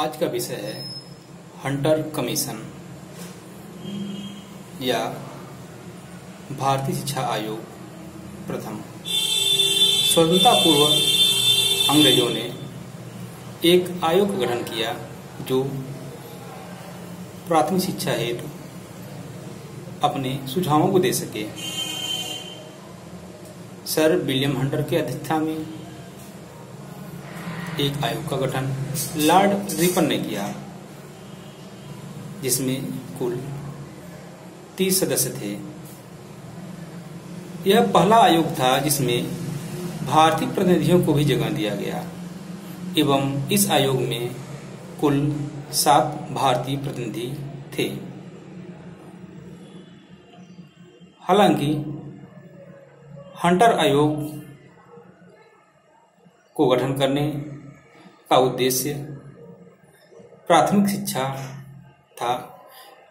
आज का विषय है हंटर कमीशन या भारतीय शिक्षा आयोग प्रथम। स्वतंत्रता पूर्व अंग्रेजों ने एक आयोग का गठन किया जो प्राथमिक शिक्षा हेतु अपने सुझावों को दे सके। सर विलियम हंटर के अध्यक्षता में एक आयोग का गठन लॉर्ड रिपन ने किया, जिसमें कुल 30 सदस्य थे। यह पहला आयोग था जिसमें भारतीय प्रतिनिधियों को भी जगह दिया गया एवं इस आयोग में कुल 7 भारतीय प्रतिनिधि थे। हालांकि हंटर आयोग को गठन करने का उद्देश्य प्राथमिक शिक्षा था,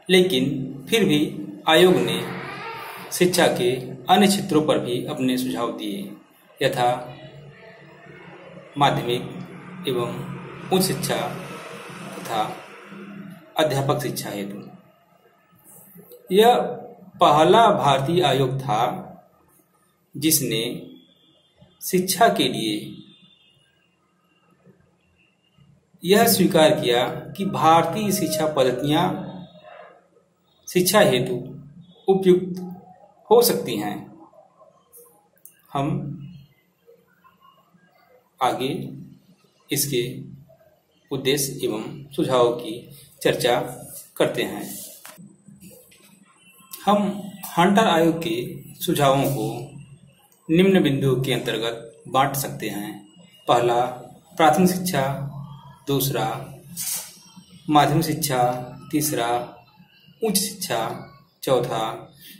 लेकिन फिर भी आयोग ने शिक्षा के अन्य क्षेत्रों पर भी अपने सुझाव दिए, यथा माध्यमिक एवं उच्च शिक्षा तथा अध्यापक शिक्षा हेतु। यह पहला भारतीय आयोग था जिसने शिक्षा के लिए यह स्वीकार किया कि भारतीय शिक्षा पद्धतियां शिक्षा हेतु उपयुक्त हो सकती हैं। हम आगे इसके उद्देश्य एवं सुझावों की चर्चा करते हैं। हम हंटर आयोग के सुझावों को निम्न बिंदुओं के अंतर्गत बांट सकते हैं। पहला, प्राथमिक शिक्षा। दूसरा, माध्यमिक शिक्षा। तीसरा, उच्च शिक्षा। चौथा,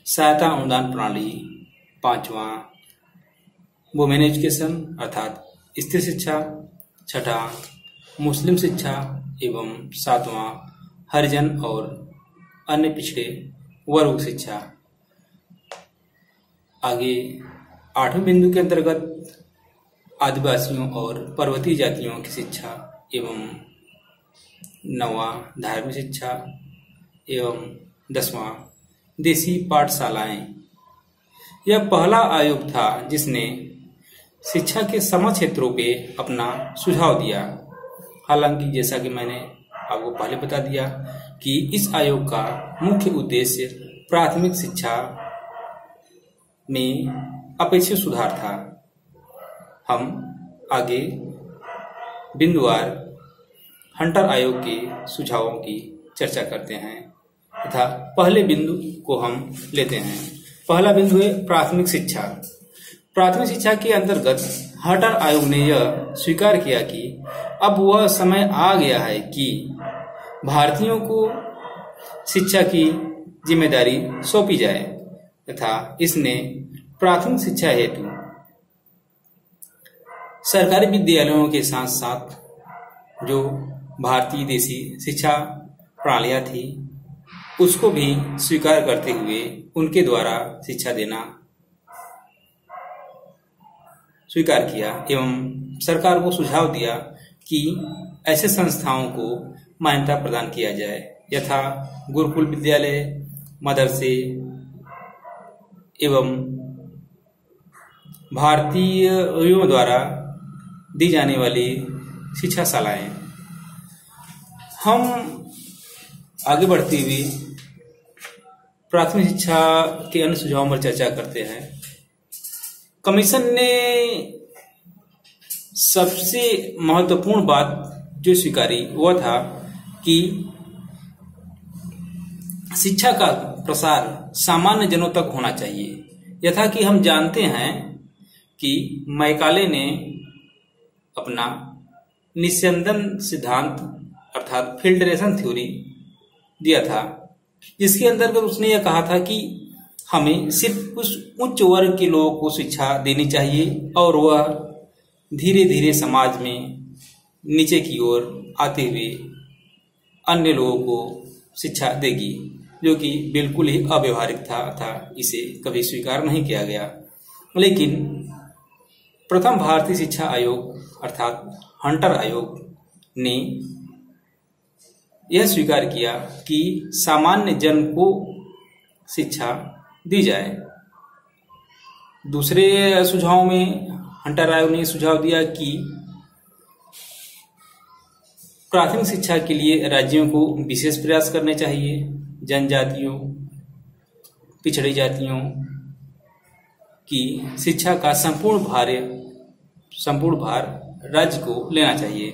सहायता अनुदान प्रणाली। पांचवा, वुमेन एजुकेशन अर्थात स्त्री शिक्षा। छठा, मुस्लिम शिक्षा एवं सातवां, हरिजन और अन्य पिछड़े वर्ग शिक्षा। आगे 8वें बिंदु के अंतर्गत आदिवासियों और पर्वतीय जातियों की शिक्षा एवं 9वां, धार्मिक शिक्षा एवं 10वां, देसी पाठशालाएं। यह पहला आयोग था जिसने शिक्षा के सम क्षेत्रों पे अपना सुझाव दिया। हालांकि जैसा कि मैंने आपको पहले बता दिया कि इस आयोग का मुख्य उद्देश्य प्राथमिक शिक्षा में अपेक्षित सुधार था। हम आगे बिंदुवार हंटर आयोग के सुझावों की चर्चा करते हैं तथा पहले बिंदु को हम लेते हैं। पहला बिंदु है प्राथमिक शिक्षा। प्राथमिक शिक्षा के अंतर्गत हंटर आयोग ने यह स्वीकार किया कि अब वह समय आ गया है कि भारतीयों को शिक्षा की जिम्मेदारी सौंपी जाए तथा इसने प्राथमिक शिक्षा हेतु सरकारी विद्यालयों के साथ साथ जो भारतीय देसी शिक्षा प्रणालियां थी उसको भी स्वीकार करते हुए उनके द्वारा शिक्षा देना स्वीकार किया एवं सरकार को सुझाव दिया कि ऐसे संस्थाओं को मान्यता प्रदान किया जाए, यथा गुरुकुल विद्यालय, मदरसे एवं भारतीयों द्वारा दी जाने वाली शिक्षाशालाएं। हम आगे बढ़ते हुए प्राथमिक शिक्षा के अन्य सुझावों पर चर्चा करते हैं। कमीशन ने सबसे महत्वपूर्ण बात जो स्वीकारी वह था कि शिक्षा का प्रसार सामान्य जनों तक होना चाहिए। यथा कि हम जानते हैं कि मैकाले ने अपना निस्यंदन सिद्धांत अर्थात फिल्ट्रेशन थ्योरी दिया था, जिसके अंतर्गत उसने यह कहा था कि हमें सिर्फ उस उच्च वर्ग के लोगों को शिक्षा देनी चाहिए और वह धीरे धीरे समाज में नीचे की ओर आते हुए अन्य लोगों को शिक्षा देगी, जो कि बिल्कुल ही अव्यवहारिक था इसे कभी स्वीकार नहीं किया गया। लेकिन प्रथम भारतीय शिक्षा आयोग अर्थात हंटर आयोग ने यह स्वीकार किया कि सामान्य जन को शिक्षा दी जाए। दूसरे सुझाव में हंटर आयोग ने सुझाव दिया कि प्राथमिक शिक्षा के लिए राज्यों को विशेष प्रयास करने चाहिए। जनजातियों, पिछड़ी जातियों की शिक्षा का संपूर्ण भार राज्य को लेना चाहिए।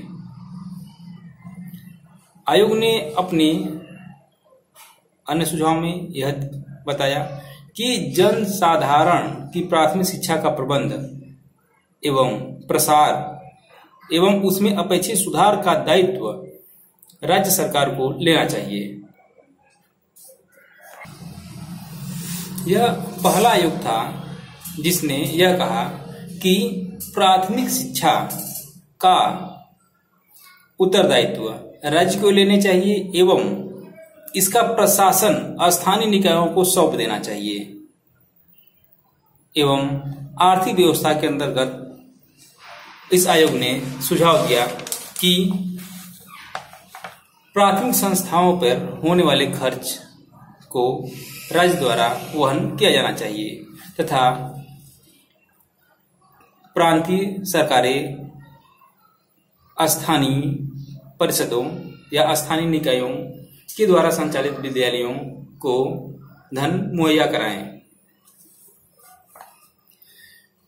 आयोग ने अपने अन्य सुझाव में यह बताया कि जनसाधारण की प्राथमिक शिक्षा का प्रबंध एवं प्रसार एवं उसमें अपेक्षित सुधार का दायित्व राज्य सरकार को लेना चाहिए। यह पहला आयोग था जिसने यह कहा कि प्राथमिक शिक्षा का उत्तरदायित्व राज्य को लेने चाहिए एवं इसका प्रशासन स्थानीय निकायों को सौंप देना चाहिए एवं आर्थिक व्यवस्था के अंतर्गत इस आयोग ने सुझाव दिया कि प्राथमिक संस्थाओं पर होने वाले खर्च को राज्य द्वारा वहन किया जाना चाहिए तथा प्रांतीय सरकारें स्थानीय परिषदों या स्थानीय निकायों के द्वारा संचालित विद्यालयों को धन मुहैया कराएं।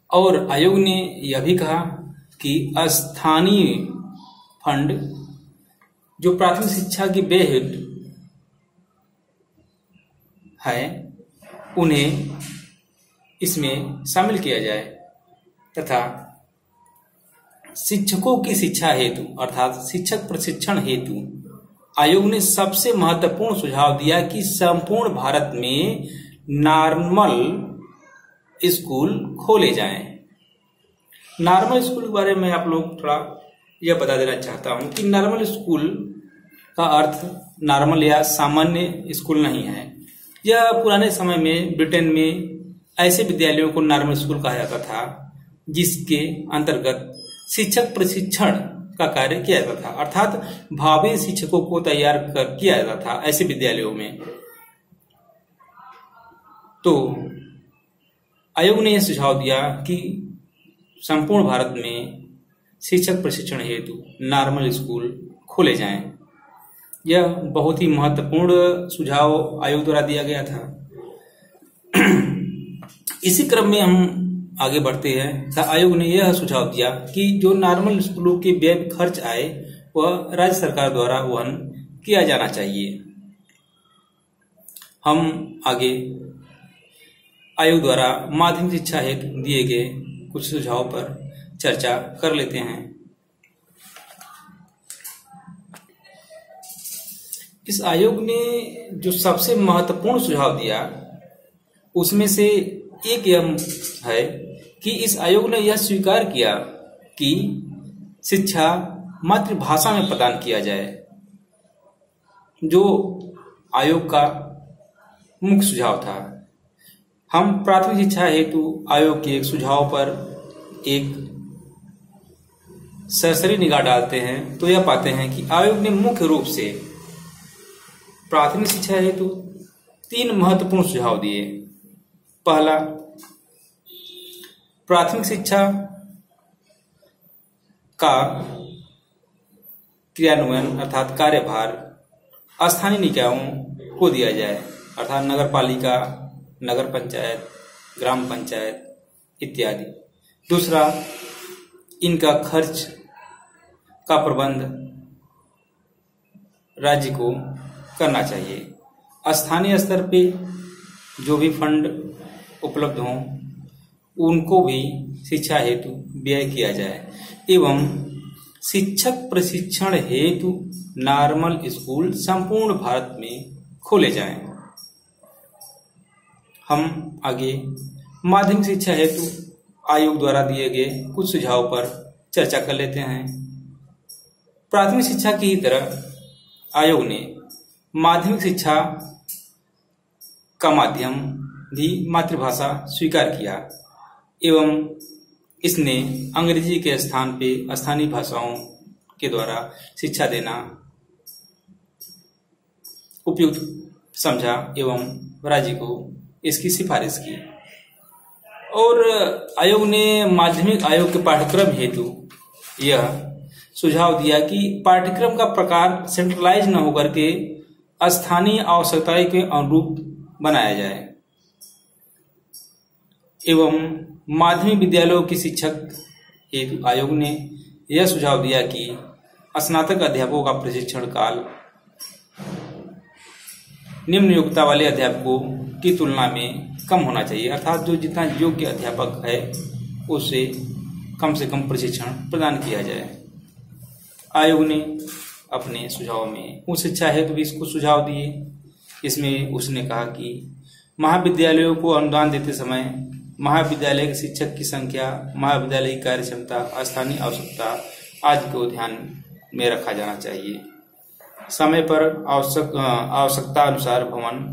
और आयोग ने यह भी कहा कि स्थानीय फंड जो प्राथमिक शिक्षा की व्यय है उन्हें इसमें शामिल किया जाए तथा शिक्षकों की शिक्षा हेतु अर्थात शिक्षक प्रशिक्षण हेतु आयोग ने सबसे महत्वपूर्ण सुझाव दिया कि संपूर्ण भारत में नॉर्मल स्कूल खोले जाएं। नॉर्मल स्कूल के बारे में आप लोग थोड़ा यह बता देना चाहता हूं कि नॉर्मल स्कूल का अर्थ नॉर्मल या सामान्य स्कूल नहीं है। यह पुराने समय में ब्रिटेन में ऐसे विद्यालयों को नॉर्मल स्कूल कहा जाता था जिसके अंतर्गत शिक्षक प्रशिक्षण का कार्य किया जाता था अर्थात भावी शिक्षकों को तैयार किया जाता था ऐसे विद्यालयों में। तो आयोग ने यह सुझाव दिया कि संपूर्ण भारत में शिक्षक प्रशिक्षण हेतु नॉर्मल स्कूल खोले जाएं। यह बहुत ही महत्वपूर्ण सुझाव आयोग द्वारा दिया गया था। इसी क्रम में हम आगे बढ़ते हैं। आयोग ने यह सुझाव दिया कि जो नॉर्मल स्कूलों के व्यय खर्च आए वह राज्य सरकार द्वारा वहन किया जाना चाहिए। हम आगे आयोग द्वारा माध्यमिक शिक्षा हेतु दिए गए कुछ सुझाव पर चर्चा कर लेते हैं। इस आयोग ने जो सबसे महत्वपूर्ण सुझाव दिया उसमें से एक यह है कि इस आयोग ने यह स्वीकार किया कि शिक्षा मातृभाषा में प्रदान किया जाए, जो आयोग का मुख्य सुझाव था। हम प्राथमिक शिक्षा हेतु आयोग के एक सुझाव पर एक सरसरी निगाह डालते हैं तो यह पाते हैं कि आयोग ने मुख्य रूप से प्राथमिक शिक्षा हेतु 3 महत्वपूर्ण सुझाव दिए। पहला, प्राथमिक शिक्षा का क्रियान्वयन अर्थात कार्यभार स्थानीय निकायों को दिया जाए अर्थात नगर पालिका, नगर पंचायत, ग्राम पंचायत इत्यादि। दूसरा, इनका खर्च का प्रबंध राज्य को करना चाहिए। स्थानीय स्तर पे जो भी फंड उपलब्ध हों उनको भी शिक्षा हेतु व्यय किया जाए एवं शिक्षक प्रशिक्षण हेतु नॉर्मल स्कूल संपूर्ण भारत में खोले जाएं। हम आगे माध्यमिक शिक्षा हेतु आयोग द्वारा दिए गए कुछ सुझाव पर चर्चा कर लेते हैं। प्राथमिक शिक्षा की ही तरह आयोग ने माध्यमिक शिक्षा का माध्यम भी मातृभाषा स्वीकार किया एवं इसने अंग्रेजी के स्थान पे स्थानीय भाषाओं के द्वारा शिक्षा देना उपयुक्त समझा एवं राज्य को इसकी सिफारिश की। और आयोग ने माध्यमिक आयोग के पाठ्यक्रम हेतु यह सुझाव दिया कि पाठ्यक्रम का प्रकार सेंट्रलाइज न होकर के स्थानीय आवश्यकताएं के अनुरूप बनाया जाए एवं माध्यमिक विद्यालयों की शिक्षक हेतु आयोग ने यह सुझाव दिया कि स्नातक अध्यापकों का प्रशिक्षण काल निम्न योग्यता वाले अध्यापकों की तुलना में कम होना चाहिए, अर्थात जो जितना योग्य अध्यापक है उससे कम से कम प्रशिक्षण प्रदान किया जाए। आयोग ने अपने सुझाव में उच्च शिक्षा हेतु भी इसको सुझाव दिए। इसमें उसने कहा कि महाविद्यालयों को अनुदान देते समय महाविद्यालय के शिक्षक की संख्या, महाविद्यालय की कार्य क्षमता, स्थानीय आवश्यकता आदि को ध्यान में रखा जाना चाहिए। समय पर आवश्यकता अनुसार भवन,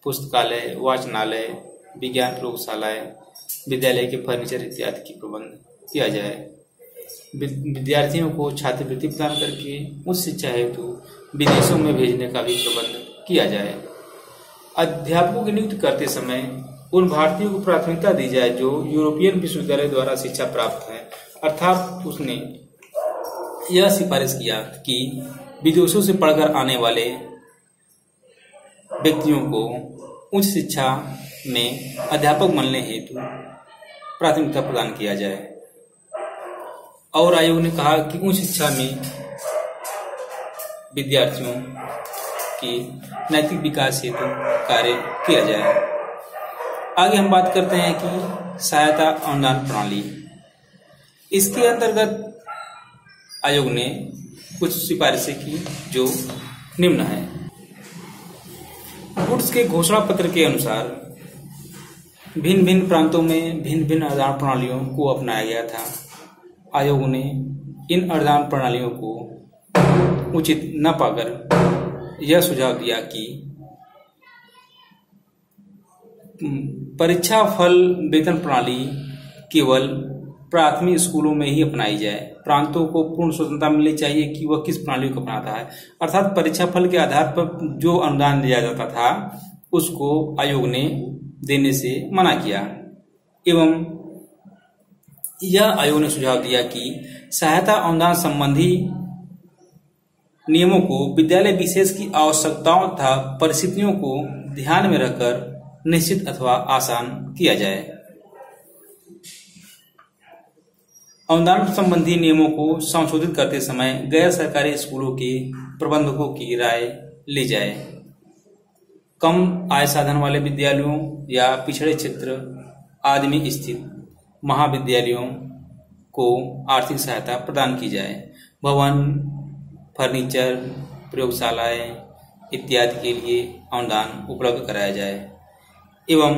पुस्तकालय, वाचनालय, विज्ञान प्रयोगशालाएं, विद्यालय के फर्नीचर इत्यादि की प्रबंध किया जाए। विद्यार्थियों को छात्रवृत्ति प्रदान करके उच्च शिक्षा हेतु विदेशों में भेजने का भी प्रबंध किया जाए। अध्यापकों की नियुक्ति करते समय उन भारतीयों को प्राथमिकता दी जाए जो यूरोपियन विश्वविद्यालय द्वारा शिक्षा प्राप्त है, अर्थात उसने यह सिफारिश किया कि विदेशों से पढ़कर आने वाले व्यक्तियों को उच्च शिक्षा में अध्यापक बनने हेतु प्राथमिकता प्रदान किया जाए। और आयोग ने कहा कि उच्च शिक्षा में विद्यार्थियों की नैतिक विकास हेतु कार्य किया जाए। आगे हम बात करते हैं कि सहायता अनुदान प्रणाली। इसके अंतर्गत आयोग ने कुछ सिफारिशें की जो निम्न है। वुड्स के घोषणा पत्र के अनुसार भिन्न भिन्न प्रांतों में भिन्न भिन्न अनुदान प्रणालियों को अपनाया गया था। आयोग ने इन अनुदान प्रणालियों को उचित न पाकर यह सुझाव दिया कि परीक्षा फल वेतन प्रणाली केवल प्राथमिक स्कूलों में ही अपनाई जाए। प्रांतों को पूर्ण स्वतंत्रता मिलनी चाहिए कि वह किस प्रणाली को अपनाता है, अर्थात परीक्षा फल के आधार पर जो अनुदान दिया जाता था उसको आयोग ने देने से मना किया। एवं यह आयोग ने सुझाव दिया कि सहायता अनुदान संबंधी नियमों को विद्यालय विशेष की आवश्यकताओं तथा परिस्थितियों को ध्यान में रखकर निश्चित अथवा आसान किया जाए। अनुदान संबंधी नियमों को संशोधित करते समय गैर सरकारी स्कूलों के प्रबंधकों की राय ली जाए। कम आय साधन वाले विद्यालयों या पिछड़े क्षेत्र आदि में स्थित महाविद्यालयों को आर्थिक सहायता प्रदान की जाए। भवन, फर्नीचर, प्रयोगशालाएं इत्यादि के लिए अनुदान उपलब्ध कराया जाए। एवं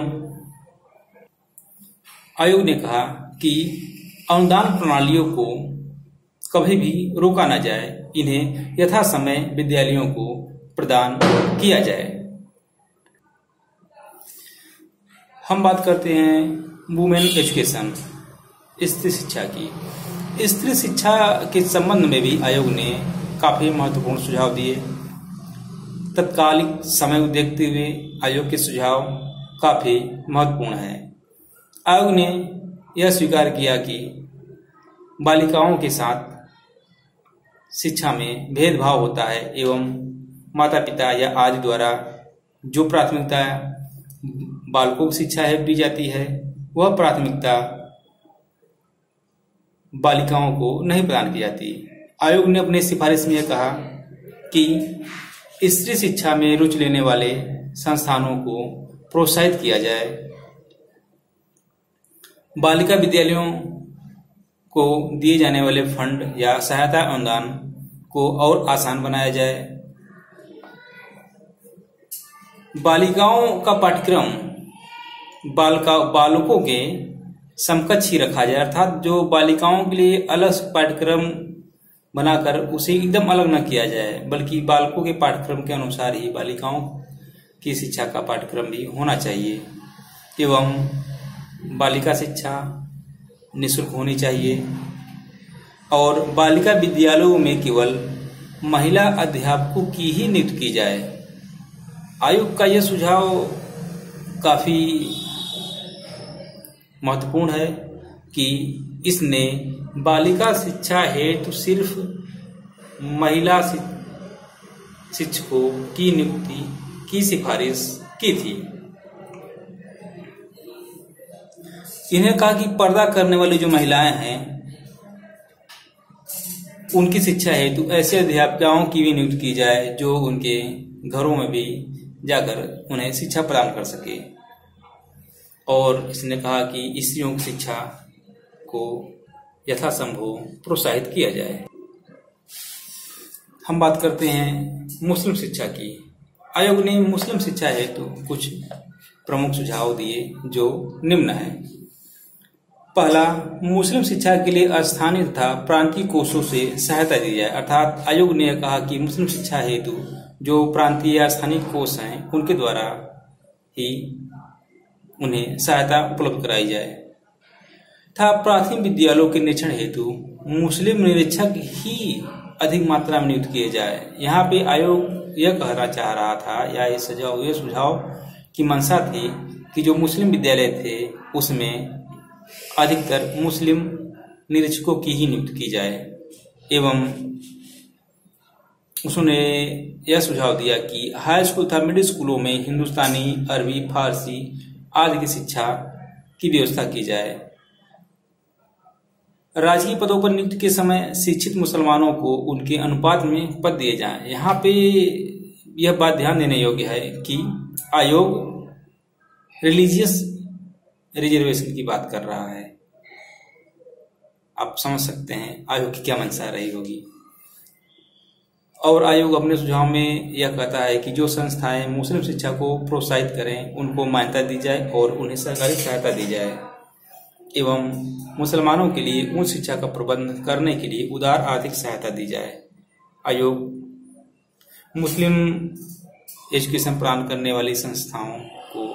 आयोग ने कहा कि अनुदान प्रणालियों को कभी भी रोका न जाए, इन्हें यथा समय विद्यालयों को प्रदान किया जाए। हम बात करते हैं वुमेन एजुकेशन, स्त्री शिक्षा की। स्त्री शिक्षा के संबंध में भी आयोग ने काफी महत्वपूर्ण सुझाव दिए। तत्कालिक समय को देखते हुए आयोग के सुझाव काफी महत्वपूर्ण है। आयोग ने यह स्वीकार किया कि बालिकाओं के साथ शिक्षा में भेदभाव होता है एवं माता पिता या आदि द्वारा जो प्राथमिकता बालकों की शिक्षा है दी जाती है वह प्राथमिकता बालिकाओं को नहीं प्रदान की जाती। आयोग ने अपने सिफारिश में यह कहा कि स्त्री शिक्षा में रुचि लेने वाले संस्थानों को प्रोत्साहित किया जाए। बालिका विद्यालयों को दिए जाने वाले फंड या सहायता अनुदान को और आसान बनाया जाए। बालिकाओं का पाठ्यक्रम बालकों के समकक्ष ही रखा जाए, अर्थात जो बालिकाओं के लिए अलग पाठ्यक्रम बनाकर उसे एकदम अलग न किया जाए, बल्कि बालकों के पाठ्यक्रम के अनुसार ही बालिकाओं की शिक्षा का पाठ्यक्रम भी होना चाहिए। एवं बालिका शिक्षा निःशुल्क होनी चाहिए और बालिका विद्यालयों में केवल महिला अध्यापकों की ही नियुक्ति की जाए। आयोग का यह सुझाव काफी महत्वपूर्ण है कि इसने बालिका शिक्षा हेतु सिर्फ महिला शिक्षकों की नियुक्ति की सिफारिश की थी। इन्हें कहा कि पर्दा करने वाली जो महिलाएं हैं उनकी शिक्षा हेतु ऐसे अध्यापिकाओं की भी नियुक्ति की जाए जो उनके घरों में भी जाकर उन्हें शिक्षा प्रदान कर सके। और इसने कहा कि स्त्रियों की शिक्षा को यथासंभव प्रोत्साहित किया जाए। हम बात करते हैं मुस्लिम शिक्षा की। आयोग ने मुस्लिम शिक्षा हेतु कुछ प्रमुख सुझाव दिए जो निम्न है। पहला, मुस्लिम शिक्षा के लिए स्थानीय तथा प्रांतीय कोषों से सहायता दी जाए। अर्थात आयोग ने कहा कि मुस्लिम शिक्षा हेतु जो प्रांतीय या स्थानीय कोष हैं उनके द्वारा ही उन्हें सहायता उपलब्ध कराई जाए तथा प्राथमिक विद्यालयों के निरीक्षण हेतु मुस्लिम निरीक्षक ही अधिक मात्रा में नियुक्त किए जाए। यहाँ पे आयोग यह कहना चाह रहा था या ये सुझाव की मंशा थी कि जो मुस्लिम विद्यालय थे उसमें अधिकतर मुस्लिम निरीक्षकों की ही नियुक्ति की जाए एवं उसने यह सुझाव दिया कि हाई स्कूल तथा मिडिल स्कूलों में हिंदुस्तानी, अरबी, फारसी आदि की शिक्षा की व्यवस्था की जाए। राजकीय पदों पर नियुक्ति के समय शिक्षित मुसलमानों को उनके अनुपात में पद दिए जाएं। यहाँ पे यह बात ध्यान देने योग्य है कि आयोग रिलीजियस रिजर्वेशन की बात कर रहा है। आप समझ सकते हैं आयोग की क्या मंशा रही होगी। और आयोग अपने सुझाव में यह कहता है कि जो संस्थाएं मुस्लिम शिक्षा को प्रोत्साहित करें उनको मान्यता दी जाए और उन्हें सरकारी सहायता दी जाए एवं मुसलमानों के लिए उच्च शिक्षा का प्रबंध करने के लिए उदार आर्थिक सहायता दी जाए। आयोग मुस्लिम एजुकेशन प्रदान करने वाली संस्थाओं को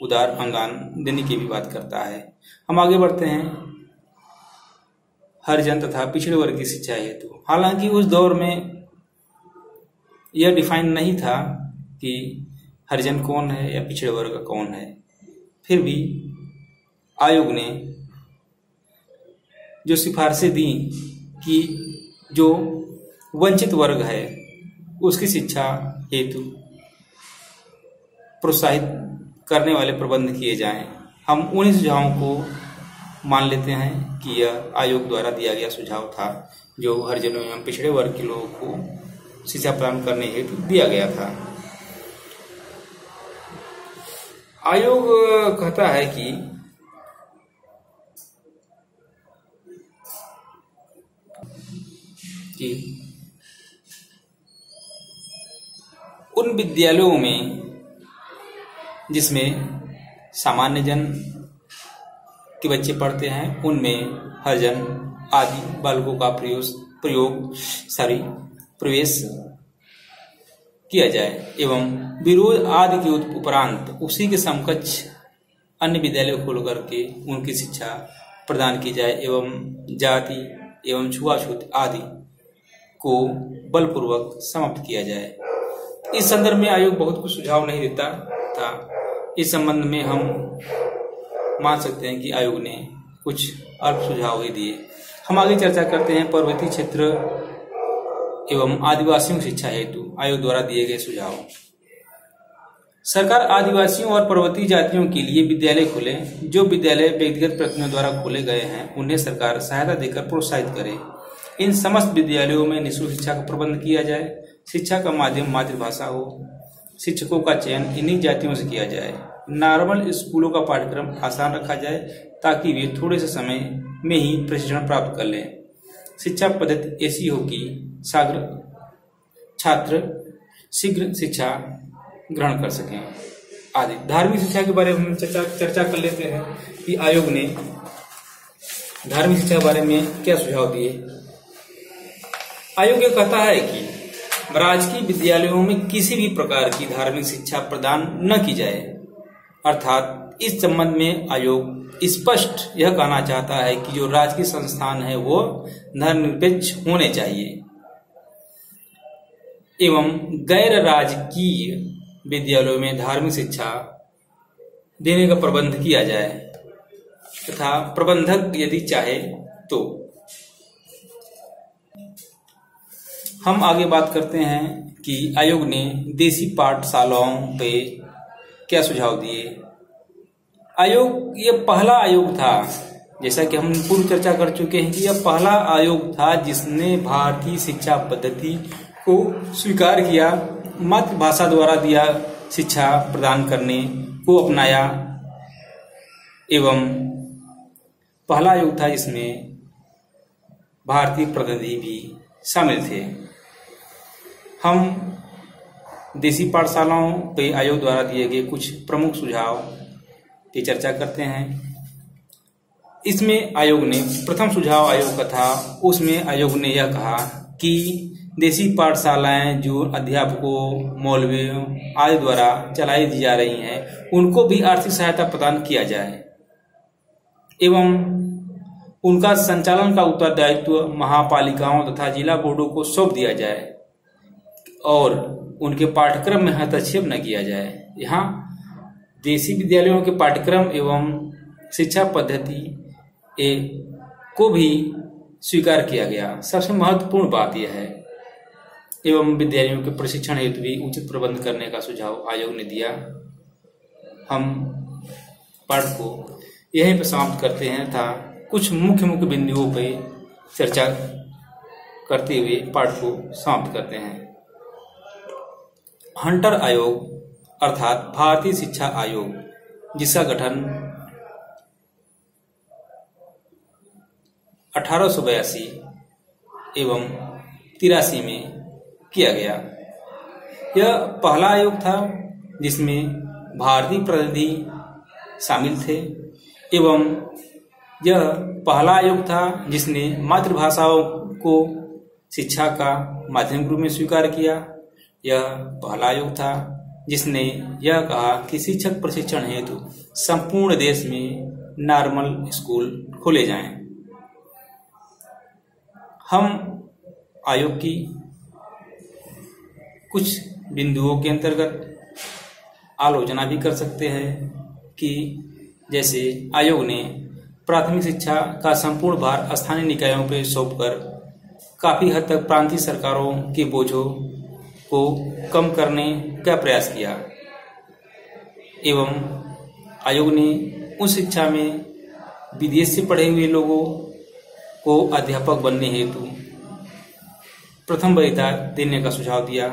उदार अनुदान देने की भी बात करता है। हम आगे बढ़ते हैं हरिजन तथा पिछड़े वर्ग की शिक्षा हेतु। हालांकि उस दौर में यह डिफाइन नहीं था कि हरिजन कौन है या पिछड़े वर्ग कौन है, फिर भी आयोग ने जो सिफारिशें दी कि जो वंचित वर्ग है उसकी शिक्षा हेतु प्रोत्साहित करने वाले प्रबंध किए जाएं। हम उन्हीं सुझावों को मान लेते हैं कि यह आयोग द्वारा दिया गया सुझाव था जो हरिजनों एवं पिछड़े वर्ग के लोगों को शिक्षा प्रदान करने हेतु दिया गया था। आयोग कहता है कि उन विद्यालयों में जिसमें सामान्य जन के बच्चे पढ़ते हैं उनमें हरिजन आदि बालकों का प्रवेश किया जाए एवं विरोध आदि के उपरांत उसी के समकक्ष अन्य विद्यालय खोल करके उनकी शिक्षा प्रदान की जाए एवं जाति एवं छुआछूत आदि को बलपूर्वक समाप्त किया जाए। इस संदर्भ में आयोग बहुत कुछ सुझाव नहीं देता था। इस संबंध में हम मान सकते हैं कि आयोग ने कुछ अल्प सुझाव ही दिए। हम आगे चर्चा करते हैं पर्वतीय क्षेत्र एवं आदिवासियों की शिक्षा हेतु आयोग द्वारा दिए गए सुझाव। सरकार आदिवासियों और पर्वतीय जातियों के लिए विद्यालय खोले। जो विद्यालय व्यक्तिगत प्रतिनिधियों द्वारा खोले गए हैं उन्हें सरकार सहायता देकर प्रोत्साहित करे। इन समस्त विद्यालयों में निःशुल्क शिक्षा का प्रबंध किया जाए। शिक्षा का माध्यम मातृभाषा हो। शिक्षकों का चयन इन्हीं जातियों से किया जाए। नॉर्मल स्कूलों का पाठ्यक्रम आसान रखा जाए ताकि वे थोड़े से समय में ही प्रशिक्षण प्राप्त कर लें। शिक्षा पद्धति ऐसी हो कि छात्र शीघ्र शिक्षा ग्रहण कर सकें आदि। धार्मिक शिक्षा के बारे में हम चर्चा कर लेते हैं कि आयोग ने धार्मिक शिक्षा के बारे में क्या सुझाव दिए। आयोग ये कहता है कि राजकीय विद्यालयों में किसी भी प्रकार की धार्मिक शिक्षा प्रदान न की जाए। अर्थात इस संबंध में आयोग स्पष्ट यह कहना चाहता है कि जो राजकीय संस्थान है वो धर्मनिरपेक्ष होने चाहिए एवं गैर राजकीय विद्यालयों में धार्मिक शिक्षा देने का प्रबंध किया जाए तथा प्रबंधक यदि चाहे तो। हम आगे बात करते हैं कि आयोग ने देसी पाठशालाओं पे क्या सुझाव दिए। आयोग ये पहला आयोग था, जैसा कि हम पूर्व चर्चा कर चुके हैं कि यह पहला आयोग था जिसने भारतीय शिक्षा पद्धति को स्वीकार किया, मातृभाषा द्वारा दिया शिक्षा प्रदान करने को अपनाया, एवं पहला आयोग था जिसमें भारतीय प्रतिनिधि भी शामिल थे। हम देसी पाठशालाओं पे आयोग द्वारा दिए गए कुछ प्रमुख सुझाव की चर्चा करते हैं। इसमें आयोग ने प्रथम सुझाव आयोग का था, उसमें आयोग ने यह कहा कि देसी पाठशालाएं जो अध्यापकों, मौलवियों आदि द्वारा चलाई जा रही हैं, उनको भी आर्थिक सहायता प्रदान किया जाए एवं उनका संचालन का उत्तरदायित्व महापालिकाओं तथा जिला बोर्डों को सौंप दिया जाए और उनके पाठ्यक्रम में हस्तक्षेप न किया जाए। यहाँ देसी विद्यालयों के पाठ्यक्रम एवं शिक्षा पद्धति को भी स्वीकार किया गया। सबसे महत्वपूर्ण बात यह है। एवं विद्यालयों के प्रशिक्षण हेतु भी उचित प्रबंध करने का सुझाव आयोग ने दिया। हम पाठ को यहीं पर समाप्त करते हैं तथा कुछ मुख्य बिंदुओं पर चर्चा करते हुए पाठ को समाप्त करते हैं। हंटर आयोग अर्थात भारतीय शिक्षा आयोग, जिसका गठन 1882 एवं 83 में किया गया। यह पहला आयोग था जिसमें भारतीय प्रतिनिधि शामिल थे एवं यह पहला आयोग था जिसने मातृभाषाओं को शिक्षा का माध्यम के रूप में स्वीकार किया। यह पहला आयोग था जिसने यह कहा कि शिक्षक प्रशिक्षण हेतु संपूर्ण देश में नॉर्मल स्कूल खोले जाएं। हम आयोग की कुछ बिंदुओं के अंतर्गत आलोचना भी कर सकते हैं कि जैसे आयोग ने प्राथमिक शिक्षा का संपूर्ण भार स्थानीय निकायों पर सौंपकर काफी हद तक प्रांतीय सरकारों के बोझों को कम करने का प्रयास किया एवं आयोग ने उस शिक्षा में विदेश से पढ़े हुए लोगों को अध्यापक बनने हेतु प्रथम वरीयता देने का सुझाव दिया।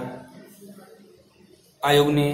आयोग ने